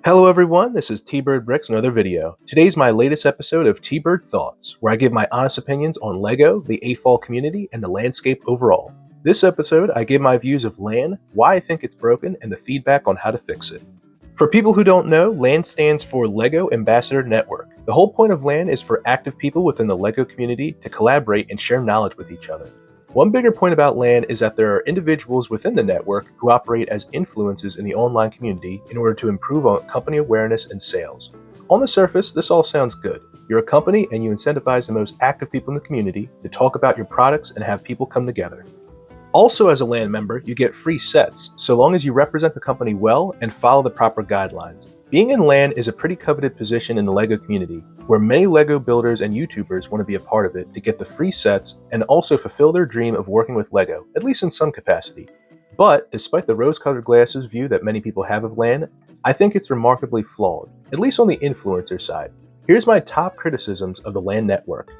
Hello everyone, this is T-Bird Bricks, another video. Today's my latest episode of T-Bird Thoughts, where I give my honest opinions on LEGO, the AFOL community, and the landscape overall. This episode, I give my views of LAN, why I think it's broken, and the feedback on how to fix it. For people who don't know, LAN stands for LEGO Ambassador Network. The whole point of LAN is for active people within the LEGO community to collaborate and share knowledge with each other. One bigger point about LAN is that there are individuals within the network who operate as influencers in the online community in order to improve on company awareness and sales. On the surface, this all sounds good. You're a company and you incentivize the most active people in the community to talk about your products and have people come together. Also, as a LAN member, you get free sets, so long as you represent the company well and follow the proper guidelines. Being in LAN is a pretty coveted position in the LEGO community, where many LEGO builders and YouTubers want to be a part of it to get the free sets and also fulfill their dream of working with LEGO, at least in some capacity. But, despite the rose-colored glasses view that many people have of LAN, I think it's remarkably flawed, at least on the influencer side. Here's my top criticisms of the LAN network.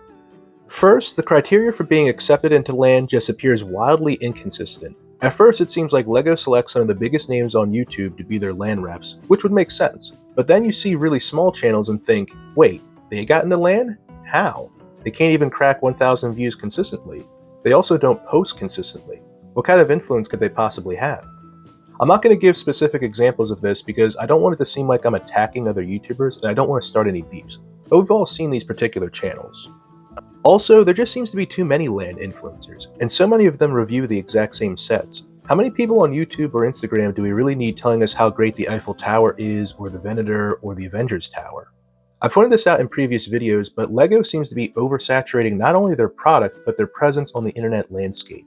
First, the criteria for being accepted into LAN just appears wildly inconsistent. At first, it seems like LEGO selects some of the biggest names on YouTube to be their LAN reps, which would make sense. But then you see really small channels and think, wait, they got into LAN? How? They can't even crack 1,000 views consistently. They also don't post consistently. What kind of influence could they possibly have? I'm not going to give specific examples of this because I don't want it to seem like I'm attacking other YouTubers and I don't want to start any beefs. But we've all seen these particular channels. Also, there just seems to be too many LAN influencers, and so many of them review the exact same sets. How many people on YouTube or Instagram do we really need telling us how great the Eiffel Tower is, or the Venator, or the Avengers Tower? I pointed this out in previous videos, but LEGO seems to be oversaturating not only their product, but their presence on the internet landscape.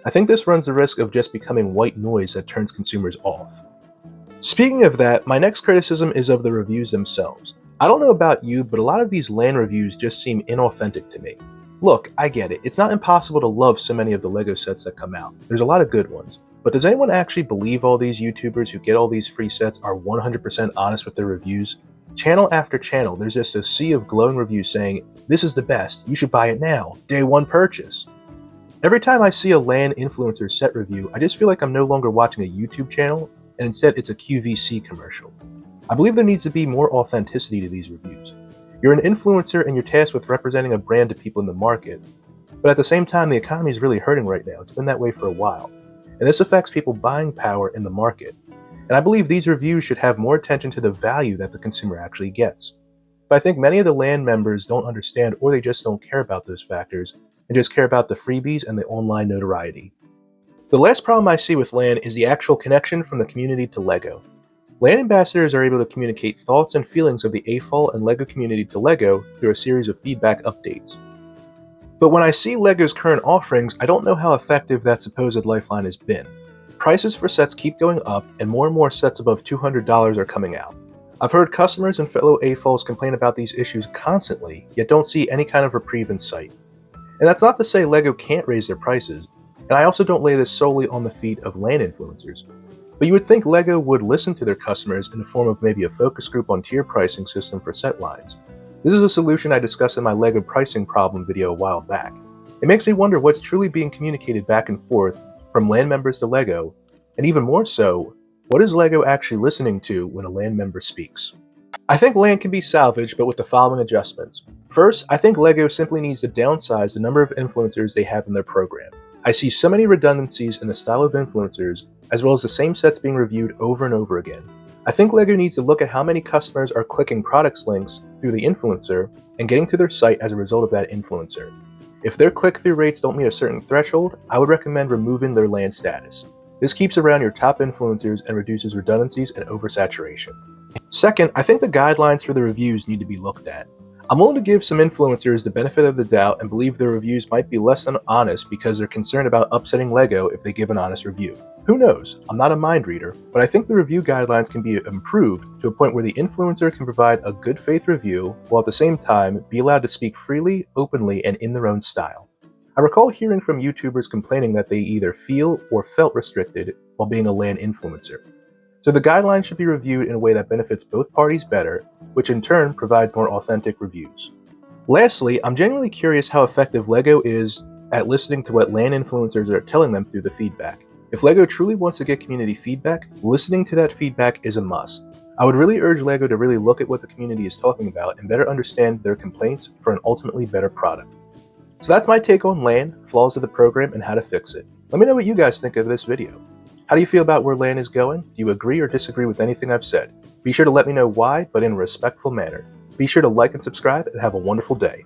I think this runs the risk of just becoming white noise that turns consumers off. Speaking of that, my next criticism is of the reviews themselves. I don't know about you, but a lot of these LAN reviews just seem inauthentic to me. Look, I get it. It's not impossible to love so many of the LEGO sets that come out. There's a lot of good ones. But does anyone actually believe all these YouTubers who get all these free sets are 100% honest with their reviews? Channel after channel, there's just a sea of glowing reviews saying, "This is the best, you should buy it now, day one purchase." Every time I see a LAN influencer set review, I just feel like I'm no longer watching a YouTube channel, and instead it's a QVC commercial. I believe there needs to be more authenticity to these reviews. You're an influencer and you're tasked with representing a brand to people in the market, but at the same time the economy is really hurting right now. It's been that way for a while, and this affects people buying power in the market. And I believe these reviews should have more attention to the value that the consumer actually gets. But I think many of the LAN members don't understand, or they just don't care about those factors and just care about the freebies and the online notoriety. The last problem I see with LAN is the actual connection from the community to LEGO. LAN ambassadors are able to communicate thoughts and feelings of the AFOL and LEGO community to LEGO through a series of feedback updates. But when I see LEGO's current offerings, I don't know how effective that supposed lifeline has been. Prices for sets keep going up, and more sets above $200 are coming out. I've heard customers and fellow AFOLs complain about these issues constantly, yet don't see any kind of reprieve in sight. And that's not to say LEGO can't raise their prices, and I also don't lay this solely on the feet of LAN influencers. But you would think LEGO would listen to their customers in the form of maybe a focus group on tier pricing system for set lines. This is a solution I discussed in my LEGO pricing problem video a while back. It makes me wonder what's truly being communicated back and forth from LAN members to LEGO, and even more so, what is LEGO actually listening to when a LAN member speaks? I think LAN can be salvaged, but with the following adjustments. First, I think LEGO simply needs to downsize the number of influencers they have in their program. I see so many redundancies in the style of influencers, as well as the same sets being reviewed over and over again. I think LEGO needs to look at how many customers are clicking products links through the influencer and getting to their site as a result of that influencer. If their click-through rates don't meet a certain threshold, I would recommend removing their LAN status. This keeps around your top influencers and reduces redundancies and oversaturation. Second, I think the guidelines for the reviews need to be looked at. I'm willing to give some influencers the benefit of the doubt and believe their reviews might be less than honest because they're concerned about upsetting LEGO if they give an honest review. Who knows? I'm not a mind reader, but I think the review guidelines can be improved to a point where the influencer can provide a good faith review while at the same time be allowed to speak freely, openly, and in their own style. I recall hearing from YouTubers complaining that they either feel or felt restricted while being a LAN influencer. So the guidelines should be reviewed in a way that benefits both parties better, which in turn provides more authentic reviews. Lastly, I'm genuinely curious how effective LEGO is at listening to what LAN influencers are telling them through the feedback. If LEGO truly wants to get community feedback, listening to that feedback is a must. I would really urge LEGO to really look at what the community is talking about and better understand their complaints for an ultimately better product. So that's my take on LAN, flaws of the program, and how to fix it. Let me know what you guys think of this video. How do you feel about where LAN is going? Do you agree or disagree with anything I've said? Be sure to let me know why, but in a respectful manner. Be sure to like and subscribe, and have a wonderful day.